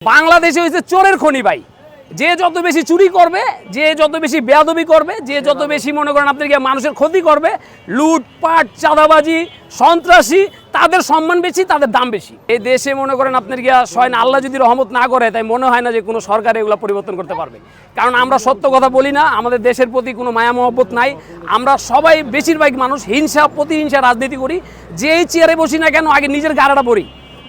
বাংলাদেশে হইছে চোরের খনি ভাই। যে যত বেশি চুরি করবে, যে যত বেশি বেয়াদবি করবে, যে যত বেশি মনে করেন আপনি মানুষের ক্ষতি করবে, লুটপাট, চাঁদাবাজি, সন্ত্রাসী, তাদের সম্মান বেশি, তাদের দাম বেশি। এই দেশে মনে করেন আপনার গিয়া স্বয়ং আল্লাহ যদি রহমত না করে, তাই মনে হয় না যে কোনো সরকার এগুলো পরিবর্তন করতে পারবে। কারণ আমরা সত্য কথা বলি না, আমাদের দেশের প্রতি কোনো মায়া মহব্বত নাই। আমরা সবাই বেশিরভাগ মানুষ হিংসা প্রতিহিংসা রাজনীতি করি। যেই চেয়ারে বসি না কেন, আগে নিজের গাড়াটা পড়ি,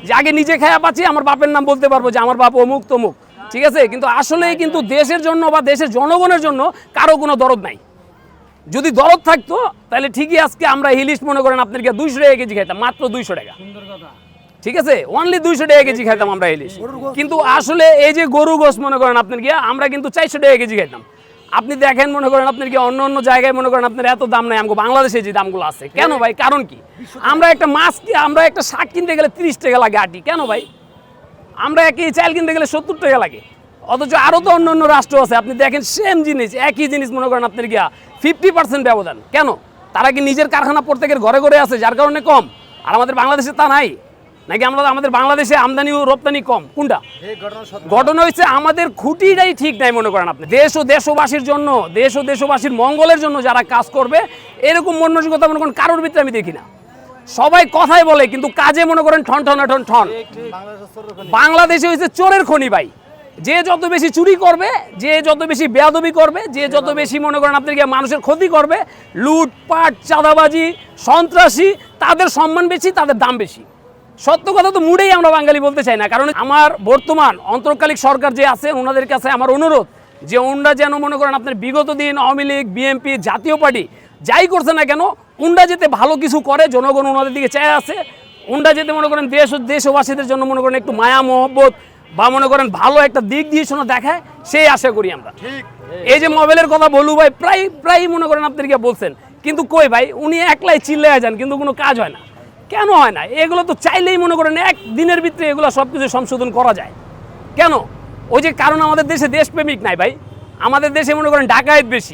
যে আগে নিজে খায়া পাচ্ছি, আমার বাপের নাম বলতে পারবো যে আমার বাপ অমুক তমুক, ঠিক আছে। কিন্তু আসলেই কিন্তু দেশের জন্য বা দেশের জনগণের জন্য কারো কোনো দরদ নাই। যদি দরদ থাকতো তাহলে ঠিকই আজকে আমরা ইলিশ মনে করেন আপনার 200 টাকা কেজি খাইতাম, মাত্র 200 টাকা, ঠিক আছে, অনলি 200 টাকা কেজি খাইতাম আমরা ইলিশ। কিন্তু আসলে এই যে গরু গোশ মনে করেন আপনার গিয়া আমরা কিন্তু 400 টাকা কেজি খাইতাম। আপনি দেখেন মনে করেন আপনার কি অন্য অন্য জায়গায় মনে করেন আপনার এত দাম নাই, আমাকে বাংলাদেশে যে দামগুলো আছে। কেন ভাই? কারণ কি? আমরা একটা মাছ আমরা একটা শাক কিনতে গেলে 30 টাকা লাগে আটি, কেন ভাই? আমরা একই চাল কিনতে গেলে 70 টাকা লাগে। অথচ আরও তো অন্য অন্য রাষ্ট্র আছে, আপনি দেখেন সেম জিনিস, একই জিনিস মনে করেন আপনার গিয়া 50% ব্যবধান। কেন? তারা কি নিজের কারখানা প্রত্যেকের ঘরে ঘরে আছে যার কারণে কম, আর আমাদের বাংলাদেশে তা নাই? নাকি আমাদের বাংলাদেশে আমদানি ও রপ্তানি কম? কোনটা? ঘটনা হচ্ছে আমাদের খুঁটিটাই ঠিক নাই মনে করেন আপনি। দেশ ও দেশবাসীর জন্য, দেশ ও দেশবাসীর মঙ্গলের জন্য যারা কাজ করবে, এরকম মানসিকতা মনে করেন কারোর ভিতরে আমি দেখি না। সবাই কথাই বলে কিন্তু কাজে মনে করেন ঠন ঠন ঠন ঠন। বাংলাদেশে হচ্ছে চোরের খনি ভাই। যে যত বেশি চুরি করবে, যে যত বেশি বেয়াদবি করবে, যে যত বেশি মনে করেন আপনি মানুষের ক্ষতি করবে, লুটপাট, চাঁদাবাজি, সন্ত্রাসী, তাদের সম্মান বেশি, তাদের দাম বেশি। সত্য কথা তো মুড়েই আমরা বাঙালি বলতে চাই না। কারণ আমার বর্তমান অন্তর্কালিক সরকার যে আছে, ওনাদের কাছে আমার অনুরোধ যে ওনারা যেন মনে করেন আপনার বিগত দিন আওয়ামী লীগ, বিএনপি, জাতীয় পার্টি যাই করছে না কেন, ওনরা যেতে ভালো কিছু করে, জনগণ ওনাদের দিকে চায় আছে। ওনরা যেতে মনে করেন দেশবাসীদের জন্য মনে করেন একটু মায়া মহব্বত বা মনে করেন ভালো একটা দিক দিয়ে শোনা দেখায়, সেই আশা করি আমরা। এই যে মোবাইলের কথা বলু ভাই, প্রায় মনে করেন আপনাদেরকে বলছেন, কিন্তু কই ভাই, উনি একলাই চিল্লায় যান, কিন্তু কোনো কাজ হয় না। কেন হয় না? এগুলো তো চাইলেই মনে করেন এক দিনের ভিতরে এগুলো সব কিছু সংশোধন করা যায়। কেন? ওই যে কারণ আমাদের দেশে দেশপ্রেমিক নাই ভাই। আমাদের দেশে মনে করেন ডাকায়েত বেশি।